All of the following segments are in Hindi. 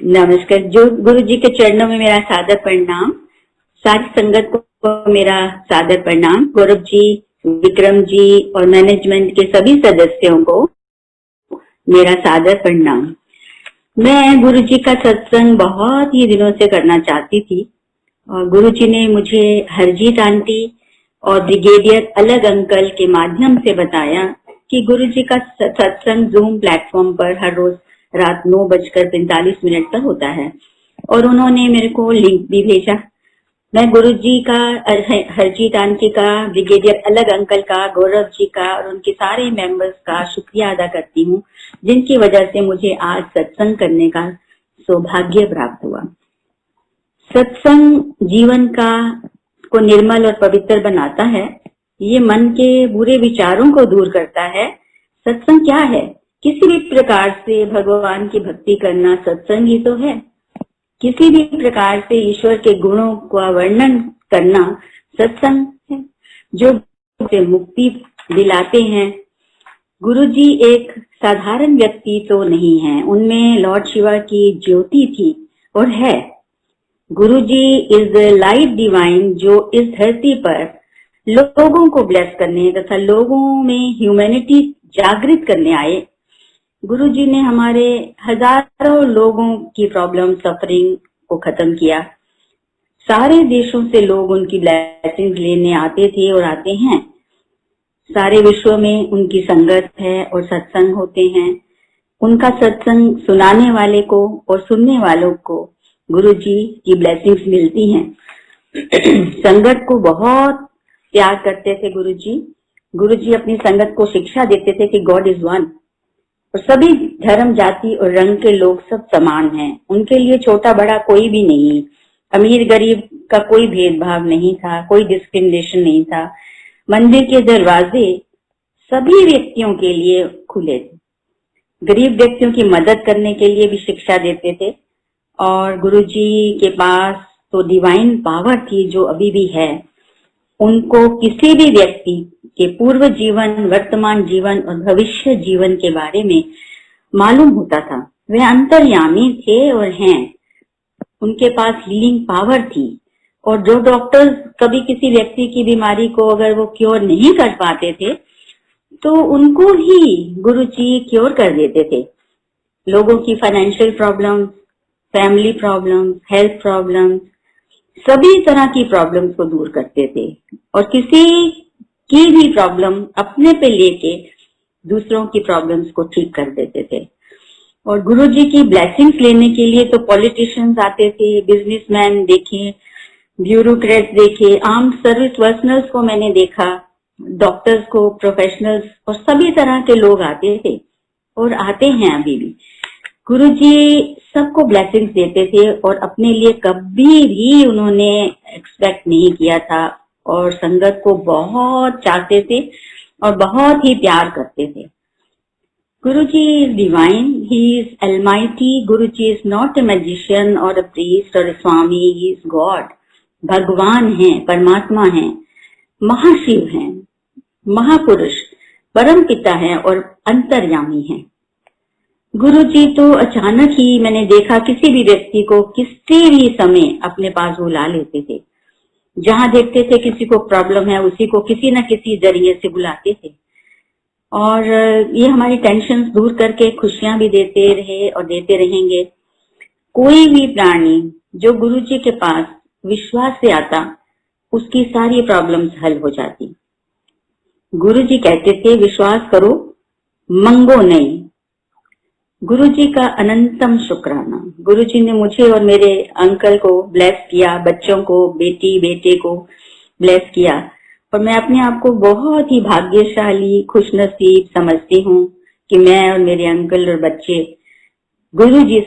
नमस्कार। जो गुरु जी के चरणों में मेरा सादर प्रणाम, सारी संगत को मेरा सादर प्रणाम, गौरव जी, विक्रम जी और मैनेजमेंट के सभी सदस्यों को मेरा सादर प्रणाम। मैं गुरु जी का सत्संग बहुत ही दिनों से करना चाहती थी और गुरु जी ने मुझे हरजीत आंटी और ब्रिगेडियर अलग अंकल के माध्यम से बताया कि गुरु जी का सत्संग जूम प्लेटफॉर्म पर हर रोज रात 9:45 पर होता है और उन्होंने मेरे को लिंक भी भेजा। मैं गुरु जी का, हरजीत आंटी का, ब्रिगेडियर अलग अंकल का, गौरव जी का और उनके सारे मेंबर्स का शुक्रिया अदा करती हूँ, जिनकी वजह से मुझे आज सत्संग करने का सौभाग्य प्राप्त हुआ। सत्संग जीवन का को निर्मल और पवित्र बनाता है। ये मन के बुरे विचारों को दूर करता है। सत्संग क्या है? किसी भी प्रकार से भगवान की भक्ति करना सत्संग ही तो है। किसी भी प्रकार से ईश्वर के गुणों का वर्णन करना सत्संग है, जो से मुक्ति दिलाते हैं। गुरु जी एक साधारण व्यक्ति तो नहीं है, उनमें लॉर्ड शिवा की ज्योति थी और है। गुरु जी इज लाइट डिवाइन, जो इस धरती पर लोगों को ब्लेस करने तथा लोगों में ह्यूमैनिटी जागृत करने आए। गुरु जी ने हमारे हजारों लोगों की प्रॉब्लम, सफरिंग को खत्म किया। सारे देशों से लोग उनकी ब्लेसिंग लेने आते थे और आते हैं। सारे विश्व में उनकी संगत है और सत्संग होते हैं। उनका सत्संग सुनाने वाले को और सुनने वालों को गुरु जी की ब्लेसिंग्स मिलती हैं। संगत को बहुत प्यार करते थे गुरु जी। गुरु जी अपनी संगत को शिक्षा देते थे कि गॉड इज वन और सभी धर्म, जाति और रंग के लोग सब समान हैं। उनके लिए छोटा बड़ा कोई भी नहीं, अमीर गरीब का कोई भेदभाव नहीं था, कोई डिस्क्रिमिनेशन नहीं था। मंदिर के दरवाजे सभी व्यक्तियों के लिए खुले थे। गरीब व्यक्तियों की मदद करने के लिए भी शिक्षा देते थे और गुरु जी के पास तो डिवाइन पावर थी जो अभी भी है। उनको किसी भी व्यक्ति के पूर्व जीवन, वर्तमान जीवन और भविष्य जीवन के बारे में मालूम होता था। वे अंतर्यामी थे और हैं। उनके पास हीलिंग पावर थी और जो डॉक्टर्स कभी किसी व्यक्ति की बीमारी को अगर वो क्योर नहीं कर पाते थे तो उनको ही गुरु जी क्योर कर देते थे। लोगों की financial problem, family problem, health problem, सभी तरह की प्रॉब्लम्स को दूर करते थे और किसी की भी प्रॉब्लम अपने पे लेके दूसरों की प्रॉब्लम्स को ठीक कर देते थे। और गुरु जी की ब्लेसिंग्स लेने के लिए तो पॉलिटिशियंस आते थे, बिजनेसमैन देखे, ब्यूरोक्रेट्स देखे, आर्म सर्विस पर्सनल्स को मैंने देखा, डॉक्टर्स को, प्रोफेशनल्स और सभी तरह के लोग आते थे और आते हैं अभी भी। गुरु जी सबको ब्लेसिंग्स देते थे और अपने लिए कभी भी उन्होंने एक्सपेक्ट नहीं किया था और संगत को बहुत चाहते थे और बहुत ही प्यार करते थे। Guru ji is divine, he is almighty. Guru ji is not a magician और अ प्रीस्ट और स्वामी, ही इज गॉड। भगवान है, परमात्मा है, महाशिव हैं, महापुरुष, परम पिता है और अंतर्यामी है। गुरु जी तो अचानक ही मैंने देखा किसी भी व्यक्ति को किसी भी समय अपने पास बुला लेते थे। जहां देखते थे किसी को प्रॉब्लम है, उसी को किसी न किसी जरिए से बुलाते थे और ये हमारी टेंशन दूर करके खुशियां भी देते रहे और देते रहेंगे। कोई भी प्राणी जो गुरु जी के पास विश्वास से आता, उसकी सारी प्रॉब्लम्स हल हो जाती। गुरु जी कहते थे विश्वास करो, मंगो नहीं। गुरु जी का अनंतम शुक्राना। गुरु जी ने मुझे और मेरे अंकल को ब्लेस किया, बच्चों को, बेटी बेटे को ब्लेस किया और मैं अपने आप को बहुत ही भाग्यशाली, खुशनसीब समझती हूँ कि मैं और मेरे अंकल और बच्चे गुरु जी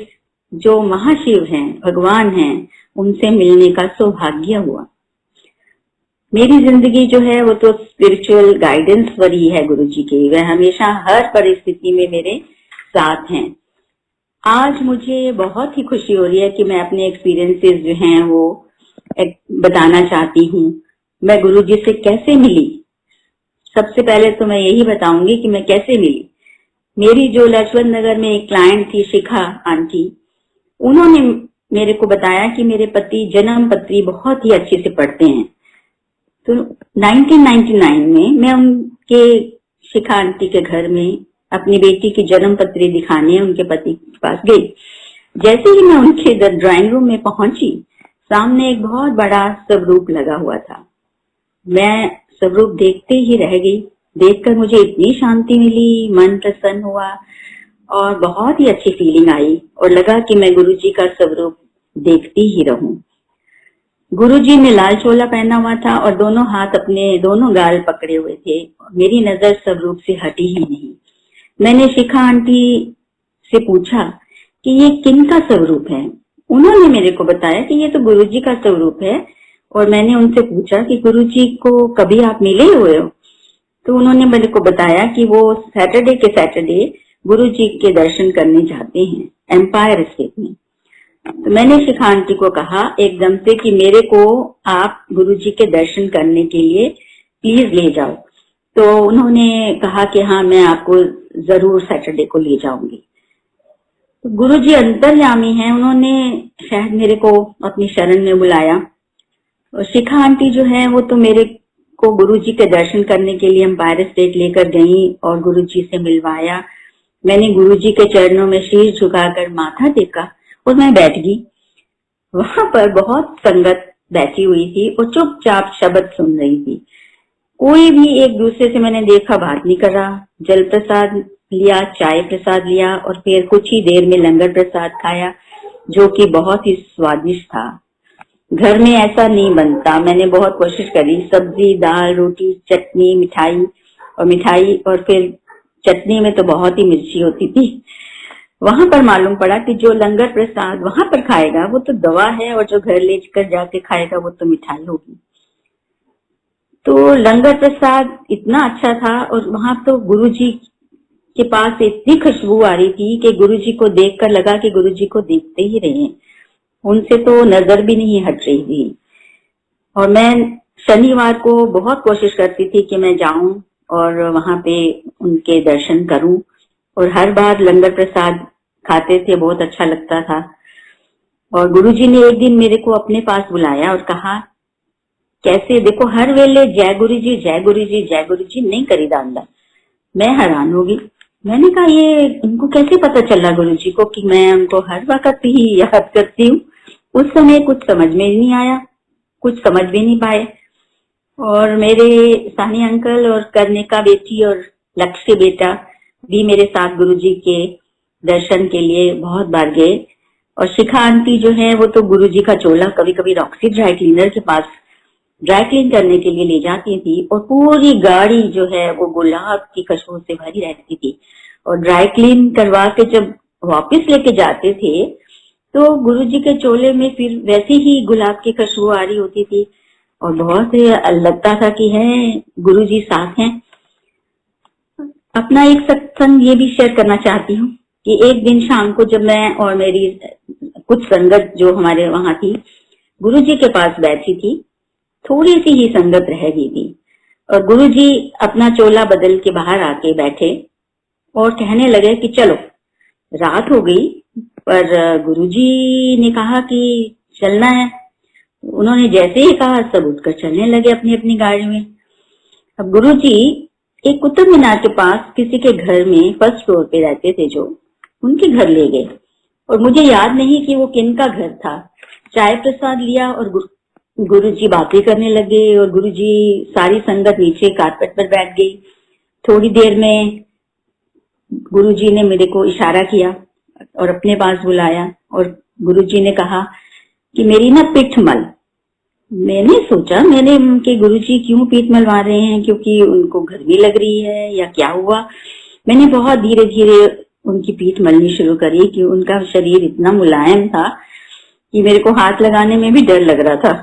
जो महाशिव हैं, भगवान हैं, उनसे मिलने का सौभाग्य हुआ। मेरी जिंदगी जो है वो तो स्पिरिचुअल गाइडेंस पर ही है गुरु जी की। वह हमेशा हर परिस्थिति में मेरे साथ हैं। आज मुझे बहुत ही खुशी हो रही है कि मैं अपने एक्सपीरियंसेस जो हैं वो बताना चाहती हूँ। मैं गुरु जी से कैसे मिली, सबसे पहले तो मैं यही बताऊंगी कि मैं कैसे मिली। मेरी जो लाजपत नगर में एक क्लाइंट थी, शिखा आंटी, उन्होंने मेरे को बताया कि मेरे पति जन्म पत्री बहुत ही अच्छे से पढ़ते हैं। तो 1999 में मैं उनके शिखा आंटी के घर में अपनी बेटी की जन्म पत्री दिखाने उनके पति के पास गई। जैसे ही मैं उनके ड्राइंग रूम में पहुंची, सामने एक बहुत बड़ा स्वरूप लगा हुआ था। मैं स्वरूप देखते ही रह गई। देखकर मुझे इतनी शांति मिली, मन प्रसन्न हुआ और बहुत ही अच्छी फीलिंग आई और लगा कि मैं गुरुजी का स्वरूप देखती ही रहूं। गुरुजी ने लाल चोला पहना हुआ था और दोनों हाथ अपने दोनों गाल पकड़े हुए थे। मेरी नजर स्वरूप से हटी ही नहीं। मैंने शिखा आंटी से पूछा कि ये किनका स्वरूप है। उन्होंने मेरे को बताया कि ये तो गुरुजी का स्वरूप है। और मैंने उनसे पूछा कि गुरुजी को कभी आप मिले हुए हो? तो उन्होंने मेरे को बताया कि वो सैटरडे के सैटरडे गुरुजी के दर्शन करने जाते हैं एम्पायर स्टेट में। तो मैंने शिखा आंटी को कहा एकदम से कि मेरे को आप गुरुजी के दर्शन करने के लिए प्लीज ले जाओ। तो उन्होंने कहा कि हाँ, मैं आपको जरूर सैटरडे को ले जाऊंगी। तो गुरुजी अंतर्यामी हैं, उन्होंने शायद मेरे को अपनी शरण में बुलाया। और शिखा आंटी जो है वो तो मेरे को गुरुजी के दर्शन करने के लिए एम्पायर स्टेट लेकर गई और गुरुजी से मिलवाया। मैंने गुरुजी के चरणों में शीर झुकाकर माथा टेका और मैं बैठ गई। वहां पर बहुत संगत बैठी हुई थी और चुपचाप शब्द सुन रही थी। कोई भी एक दूसरे से मैंने देखा बात नहीं कर रहा। जल प्रसाद लिया, चाय प्रसाद लिया और फिर कुछ ही देर में लंगर प्रसाद खाया, जो कि बहुत ही स्वादिष्ट था। घर में ऐसा नहीं बनता। मैंने बहुत कोशिश करी, सब्जी, दाल, रोटी, चटनी, मिठाई और फिर चटनी में तो बहुत ही मिर्ची होती थी। वहां पर मालूम पड़ा कि जो लंगर प्रसाद वहां पर खाएगा वो तो दवा है और जो घर लेकर जाके खाएगा वो तो मिठाई होगी। तो लंगर प्रसाद इतना अच्छा था और वहां तो गुरुजी के पास इतनी खुशबू आ रही थी कि गुरुजी को देखकर लगा कि गुरुजी को देखते ही रहे। उनसे तो नजर भी नहीं हट रही थी। और मैं शनिवार को बहुत कोशिश करती थी कि मैं जाऊं और वहां पे उनके दर्शन करूं। और हर बार लंगर प्रसाद खाते थे, बहुत अच्छा लगता था। और गुरुजी ने एक दिन मेरे को अपने पास बुलाया और कहा, कैसे देखो हर वेले जय गुरुजी जय गुरुजी जय गुरुजी नहीं करी दांदा। मैं हैरान हो गई। मैंने कहा ये इनको कैसे पता चला गुरुजी को कि मैं उनको हर वक्त ही याद करती हूँ। उस समय कुछ समझ में नहीं आया, कुछ समझ भी नहीं पाए। और मेरे सानी अंकल और कर्णिका बेटी और लक्ष्य बेटा भी मेरे साथ गुरुजी के दर्शन के लिए बहुत बार गए। और शिखा आंटी जो है वो तो गुरुजी का चोला कभी कभी रॉक्सी ड्राई क्लीनर के पास ड्राई क्लीन करने के लिए ले जाती थी और पूरी गाड़ी जो है वो गुलाब की खुशबू से भरी रहती थी। और ड्राई क्लीन करवा के जब वापस लेके जाते थे तो गुरुजी के चोले में फिर वैसे ही गुलाब की खुशबू आ रही होती थी और बहुत लगता था कि है गुरुजी साथ हैं। अपना एक सत्संग ये भी शेयर करना चाहती हूँ कि एक दिन शाम को जब मैं और मेरी कुछ संगत जो हमारे वहां थी गुरुजी के पास बैठी थी, थोड़ी सी ही संगत रह गई थी और गुरुजी अपना चोला बदल के बाहर आके बैठे और कहने लगे कि चलो रात हो गई। पर गुरुजी ने कहा कि चलना है। उन्होंने जैसे ही कहा सब उठकर चलने लगे अपनी अपनी गाड़ी में। अब गुरुजी एक कुतुब मीनार के पास किसी के घर में फर्स्ट फ्लोर पे रहते थे, जो उनके घर ले गए और मुझे याद नहीं कि वो किनका घर था। चाय प्रसाद लिया और गुरुजी बातें करने लगे और गुरुजी सारी संगत नीचे कारपेट पर बैठ गई। थोड़ी देर में गुरुजी ने मेरे को इशारा किया और अपने पास बुलाया और गुरुजी ने कहा कि मेरी ना पीठ मल। मैंने सोचा मैंने कि गुरुजी क्यों पीठ मलवा रहे हैं, क्योंकि उनको गर्मी लग रही है या क्या हुआ। मैंने बहुत धीरे धीरे उनकी पीठ मलनी शुरू करी कि उनका शरीर इतना मुलायम था कि मेरे को हाथ लगाने में भी डर लग रहा था।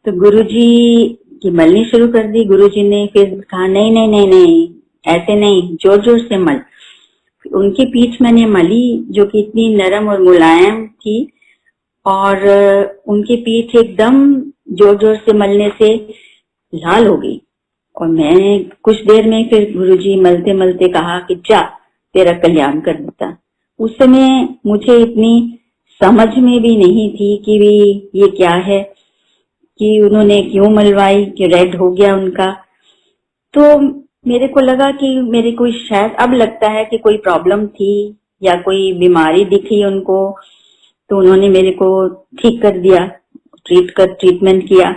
तो गुरुजी की मलनी शुरू कर दी। गुरुजी ने फिर कहा नहीं नहीं नहीं नहीं, ऐसे नहीं, जोर जोर से मल। उनकी पीठ मैंने मली जो कि इतनी नरम और मुलायम थी और उनकी पीठ एकदम जोर जोर से मलने से लाल हो गई। और मैं कुछ देर में फिर गुरुजी मलते मलते कहा कि जा तेरा कल्याण कर देता। उस समय मुझे इतनी समझ में भी नहीं थी कि ये क्या है, कि उन्होंने क्यों मलवाई, कि रेड हो गया उनका। तो मेरे को लगा कि मेरे को शायद अब लगता है कि कोई प्रॉब्लम थी या कोई बीमारी दिखी उनको, तो उन्होंने मेरे को ठीक कर दिया, ट्रीटमेंट किया।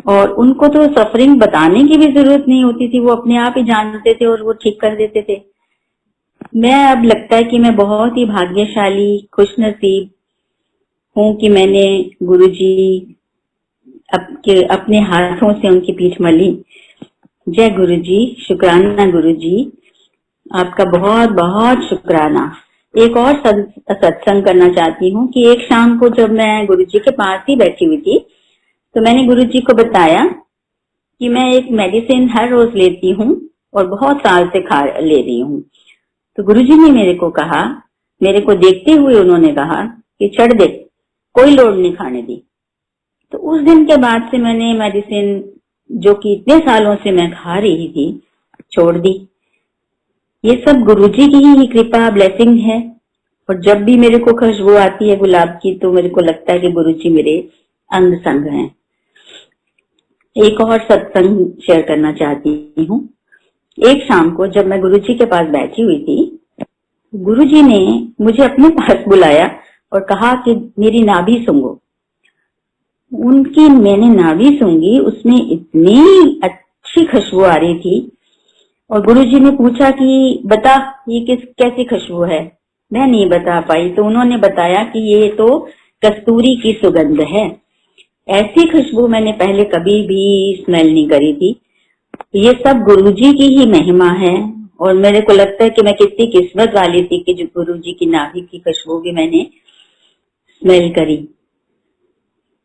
और उनको तो सफरिंग बताने की भी जरूरत नहीं होती थी, वो अपने आप ही जानते थे और वो ठीक कर देते थे। मैं अब लगता है कि मैं बहुत ही भाग्यशाली, खुशनसीब हूँ कि मैंने गुरुजी अपने हाथों से उनकी पीठ मली। जय गुरुजी, शुक्राना गुरुजी, आपका बहुत बहुत शुक्राना। एक और सत्संग करना चाहती हूँ कि एक शाम को जब मैं गुरुजी के पास ही बैठी हुई थी, तो मैंने गुरुजी को बताया कि मैं एक मेडिसिन हर रोज लेती हूँ और बहुत साल से ले रही हूँ। तो गुरुजी ने मेरे को कहा, मेरे को देखते हुए उन्होंने कहा कि छोड़ दे, कोई लोड नहीं खाने दी। तो उस दिन के बाद से मैंने मेडिसिन जो कि इतने सालों से मैं खा रही थी, छोड़ दी। ये सब गुरुजी की ही कृपा, ब्लेसिंग है। और जब भी मेरे को खुशबू आती है गुलाब की, तो मेरे को लगता है कि गुरुजी मेरे अंग संग हैं। एक और सत्संग शेयर करना चाहती हूँ। एक शाम को जब मैं गुरुजी के पास बैठी हुई थी, गुरुजी ने मुझे अपने पास बुलाया और कहा कि मेरी नाभि सूंघो। उनकी मैंने नाभि सूंघी, उसमें इतनी अच्छी खुशबू आ रही थी। और गुरुजी ने पूछा कि बता ये कैसी खुशबू है। मैं नहीं बता पाई, तो उन्होंने बताया कि ये तो कस्तूरी की सुगंध है। ऐसी खुशबू मैंने पहले कभी भी स्मेल नहीं करी थी। ये सब गुरुजी की ही महिमा है। और मेरे को लगता है कि मैं कितनी किस्मत वाली थी कि जो गुरुजी की नाभि की खुशबू भी मैंने स्मेल करी।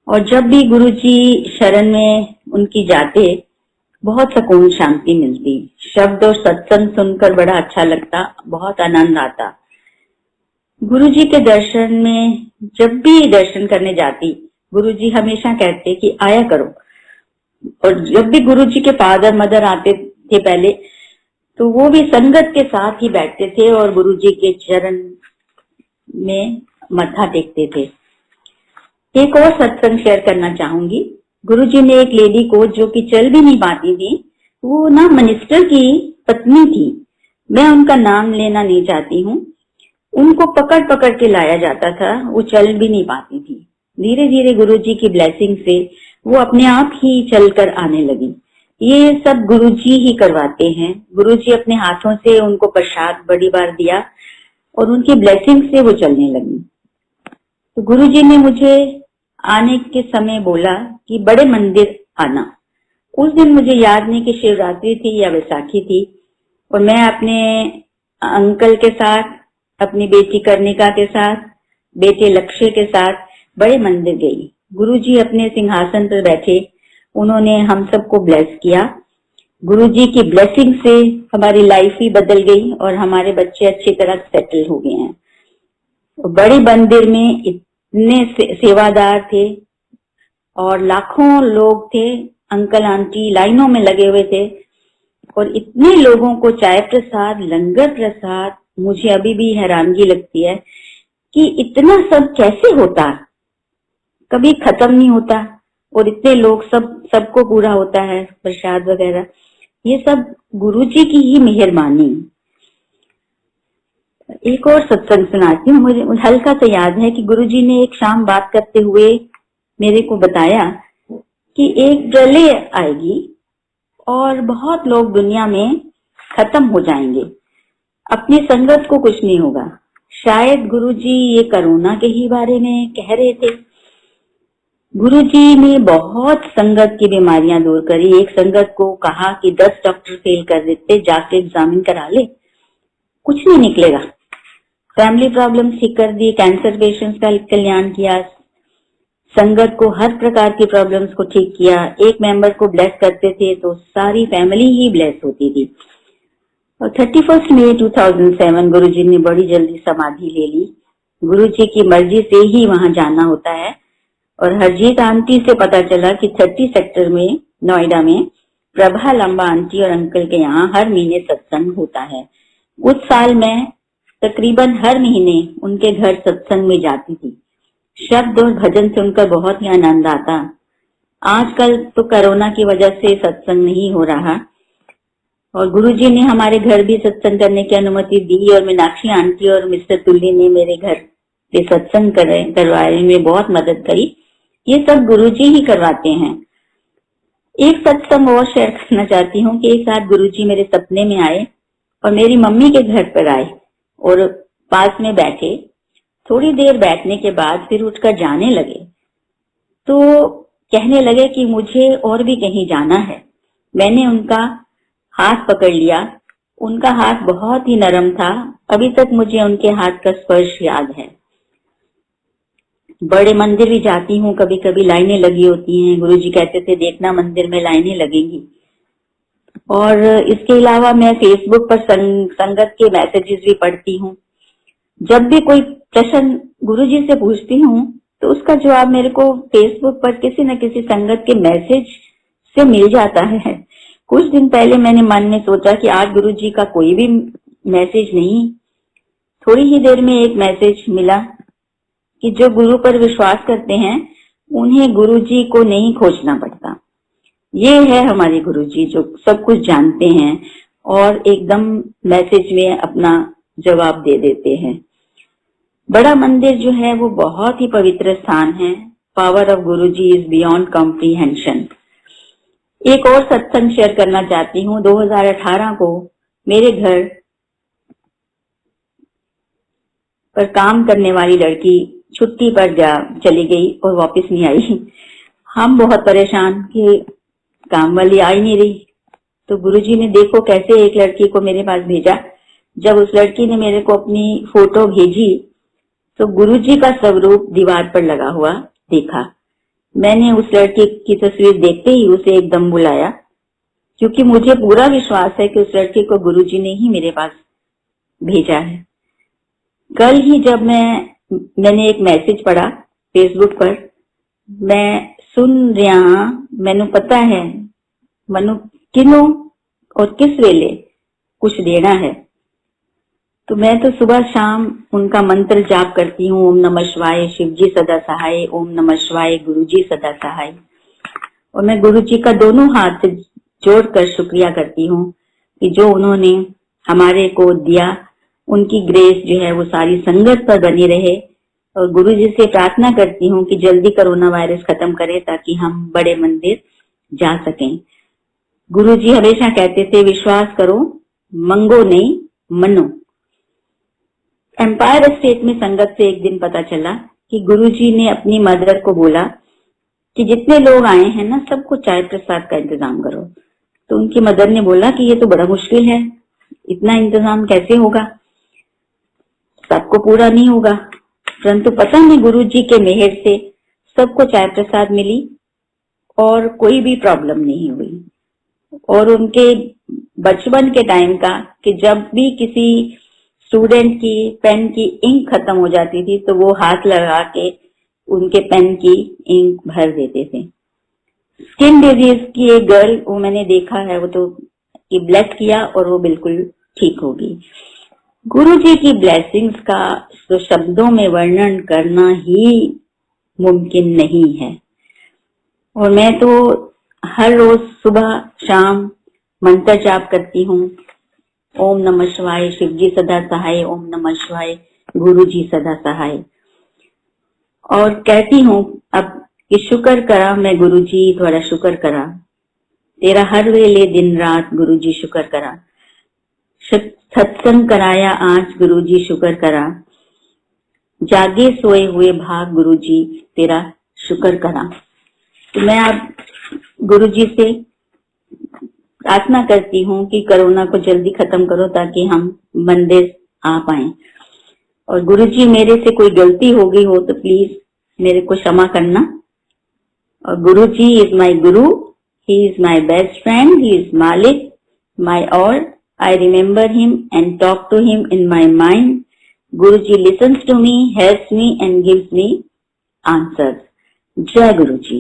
और जब भी गुरुजी शरण में उनकी जाते, बहुत सुकून, शांति मिलती। शब्द और सत्संग सुनकर बड़ा अच्छा लगता, बहुत आनंद आता। गुरुजी के दर्शन में जब भी दर्शन करने जाती, गुरुजी हमेशा कहते कि आया करो। और जब भी गुरुजी के फादर मदर आते थे पहले, तो वो भी संगत के साथ ही बैठते थे और गुरुजी के चरण में मत्था टेकते थे। एक और सत्संग शेयर करना चाहूंगी। गुरुजी ने एक लेडी को, जो कि चल भी नहीं पाती थी, वो ना मिनिस्टर की पत्नी थी, मैं उनका नाम लेना नहीं चाहती हूँ, उनको पकड़ पकड़ के लाया जाता था, वो चल भी नहीं पाती थी। धीरे धीरे गुरुजी की ब्लेसिंग से वो अपने आप ही चलकर आने लगी। ये सब गुरुजी ही करवाते हैं। गुरुजी अपने हाथों से उनको प्रसाद बड़ी बार दिया और उनकी ब्लेसिंग से वो चलने लगी। तो गुरुजी ने मुझे आने के समय बोला कि बड़े मंदिर आना। उस दिन मुझे याद नहीं कि शिवरात्रि थी या वैसाखी थी, और मैं अपने अंकल के साथ, अपनी बेटी कर्णिका के साथ, बेटे लक्ष्य के साथ बड़े मंदिर गई। गुरुजी अपने सिंहासन पर बैठे, उन्होंने हम सबको ब्लेस किया। गुरुजी की ब्लेसिंग से हमारी लाइफ ही बदल गई और हमारे बच्चे अच्छी तरह सेटल हो गए हैं। बड़े मंदिर में इतने सेवादार थे और लाखों लोग थे, अंकल आंटी लाइनों में लगे हुए थे, और इतने लोगों को चाय प्रसाद, लंगर प्रसाद, मुझे अभी भी हैरानगी लगती है कि इतना सब कैसे होता, कभी खत्म नहीं होता, और इतने लोग सबको पूरा होता है प्रसाद वगैरह। ये सब गुरुजी की ही मेहरबानी। एक और सत्संग सुनाती हूँ। मुझे हल्का सा याद है कि गुरुजी ने एक शाम बात करते हुए मेरे को बताया कि एक प्रलय आएगी और बहुत लोग दुनिया में खत्म हो जाएंगे, अपनी संगत को कुछ नहीं होगा। शायद गुरुजी ये कोरोना के ही बारे में कह रहे थे। गुरुजी ने बहुत संगत की बीमारियां दूर करी। एक संगत को कहा कि 10 डॉक्टर फेल कर देते, जाके एग्जामिन करा ले, कुछ नहीं निकलेगा। फैमिली प्रॉब्लम ठीक कर दी, कैंसर पेशेंट्स का कल्याण किया, संगत को हर प्रकार की प्रॉब्लम्स को ठीक किया। एक मेंबर को ब्लेस करते थे तो सारी फैमिली ही ब्लेस होती थी। और 31 मई 2007 गुरुजी ने बड़ी जल्दी समाधि ले ली। गुरुजी की मर्जी से ही वहां जाना होता है। और हरजीत आंटी से पता चला कि 30 सेक्टर में नोएडा में प्रभा लंबा आंटी और अंकल के यहाँ हर महीने सत्संग होता है। उस साल मैं तकरीबन हर महीने उनके घर सत्संग में जाती थी। शब्द और भजन सुनकर बहुत ही आनंद आता। आजकल तो कोरोना की वजह से सत्संग नहीं हो रहा और गुरुजी ने हमारे घर भी सत्संग करने की अनुमति दी और मीनाक्षी आंटी और मिस्टर तुल्ली ने मेरे घर पे सत्संग करवाने में बहुत मदद करी। ये सब गुरुजी ही करवाते हैं। एक सत्संग और शेयर करना चाहती हूँ कि एक रात गुरुजी मेरे सपने में आए और मेरी मम्मी के घर पर आए और पास में बैठे। थोड़ी देर बैठने के बाद फिर उठकर जाने लगे, तो कहने लगे कि मुझे और भी कहीं जाना है। मैंने उनका हाथ पकड़ लिया। उनका हाथ बहुत ही नरम था। अभी तक मुझे उनके हाथ का स्पर्श याद है। बड़े मंदिर भी जाती हूँ, कभी कभी लाइनें लगी होती हैं। गुरुजी कहते थे देखना मंदिर में लाइनें लगेंगी। और इसके अलावा मैं फेसबुक पर संगत के मैसेजेस भी पढ़ती हूँ। जब भी कोई प्रश्न गुरुजी से पूछती हूँ तो उसका जवाब मेरे को फेसबुक पर किसी न किसी संगत के मैसेज से मिल जाता है। कुछ दिन पहले मैंने मन में सोचा कि आज गुरुजी का कोई भी मैसेज नहीं। थोड़ी ही देर में एक मैसेज मिला कि जो गुरु पर विश्वास करते हैं उन्हें गुरुजी को नहीं खोजना पड़ता। ये है हमारे गुरुजी जो सब कुछ जानते हैं और एकदम मैसेज में अपना जवाब दे देते हैं। बड़ा मंदिर जो है वो बहुत ही पवित्र स्थान है। Power of Guruji is beyond comprehension. एक और सत्संग शेयर करना चाहती हूँ। 2018 को मेरे घर पर काम करने वाली लड़की छुट्टी पर चली गई और वापस नहीं आई। हम बहुत परेशान कि काम वाली आई नहीं रही। तो गुरुजी ने देखो कैसे एक लड़की को मेरे पास भेजा। जब उस लड़की ने मेरे को अपनी फोटो भेजी तो गुरुजी का स्वरूप दीवार पर लगा हुआ देखा। मैंने उस लड़की की तस्वीर देखते ही उसे एकदम बुलाया, क्योंकि मुझे पूरा विश्वास है कि उस लड़की को गुरुजी ने ही मेरे पास भेजा है। कल ही जब मैंने एक मैसेज पढ़ा फेसबुक पर, मैं सुन रहा, मैनू पता है मनु किनों और किस वेले कुछ देना है। तो मैं तो सुबह शाम उनका मंत्र जाप करती हूँ। ओम नमः शिवाय, शिवजी सदा सहाय। ओम नमः शिवाय, गुरुजी सदा सहाय। और मैं गुरुजी का दोनों हाथ जोड़कर शुक्रिया करती हूँ कि जो उन्होंने हमारे को दिया, उनकी ग्रेस जो है वो सारी संगत पर बनी रहे। और गुरुजी से प्रार्थना करती हूँ कि जल्दी कोरोना वायरस खत्म करे ताकि हम बड़े मंदिर जा सकें। गुरुजी हमेशा कहते थे विश्वास करो, मंगो नहीं मनो। एम्पायर स्टेट में संगत से एक दिन पता चला कि गुरुजी ने अपनी मदर को बोला कि जितने लोग आए हैं ना सबको चाय प्रसाद का इंतजाम करो। तो उनकी मदर ने बोला कि ये तो बड़ा मुश्किल है, इतना इंतजाम कैसे होगा, सबको पूरा नहीं होगा। परंतु पता नहीं गुरुजी के मेहर से सबको चाय प्रसाद मिली और कोई भी प्रॉब्लम नहीं हुई। और उनके बचपन के टाइम का कि जब भी किसी स्टूडेंट की पेन की इंक खत्म हो जाती थी तो वो हाथ लगा के उनके पेन की इंक भर देते थे। स्किन डिजीज की एक गर्ल, वो मैंने देखा है, वो तो ब्लेस किया और वो बिल्कुल ठीक होगी। गुरुजी की ब्लेसिंग्स का तो शब्दों में वर्णन करना ही मुमकिन नहीं है। और मैं तो हर रोज सुबह शाम मंत्र जाप करती हूँ। ओम नमः शिवाय, शिवजी सदा सहाय। ओम नमः शिवाय, गुरुजी सदा सहाय। और कहती हूँ अब कि शुक्र करा मैं गुरुजी थोड़ा शुक्र करा, तेरा हर वेले दिन रात गुरुजी शुक्र करा। सत्संग कराया आज गुरुजी शुक्र करा, जागे सोए हुए भाग गुरुजी तेरा शुक्र करा। तो मैं अब गुरुजी से प्रार्थना करती हूँ कि कोरोना को जल्दी खत्म करो ताकि हम मंदिर आ पाए। और गुरुजी मेरे से कोई गलती हो गई हो तो प्लीज मेरे को क्षमा करना। और गुरुजी is my guru, he is my best friend, he is malik, my all. I remember him and talk to him in my mind. Guruji listens to me, helps me and gives me answers. Jai Guruji.